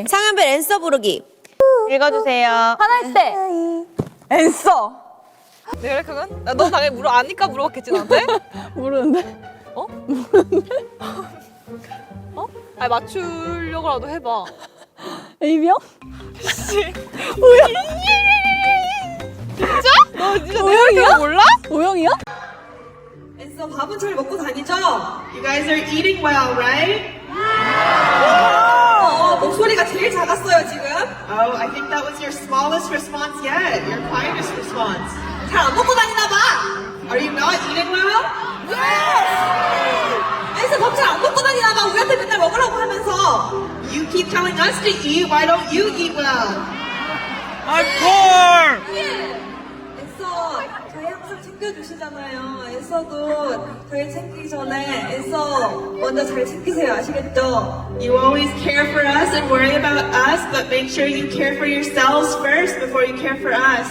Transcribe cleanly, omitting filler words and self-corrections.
상현별 앤서 부르기. 읽어주세요. 화날 때 앤서. 내가 그건? 너 당연히 아니까 물어봤겠지 나한테? 모르는데. 어? 어? 아니 맞추려고라도 해봐. A명? 진짜? 너 진짜 오영이야? 내가 몰라? 오영이야? 앤서 밥은 잘 먹고 다니죠? You guys are eating well, right? 목소리가 제일 작았어요 지금. Oh, I think that was your smallest response yet. Your quietest response. 잘 안 먹고 다니나 봐. Are you not eating well? 앤서 밥 잘 안 먹고 다니나 봐. 우리한테 맨날 먹으라고 하면서. You keep telling us to eat. Why don't you eat well? 앤서 저희 항상 챙겨주시잖아요. 앤서도 저희 챙기기 전에 앤서 먼저 잘 챙기세요. 아시겠죠? You always care for us and worry about us, but make sure you care for yourselves first before you care for us.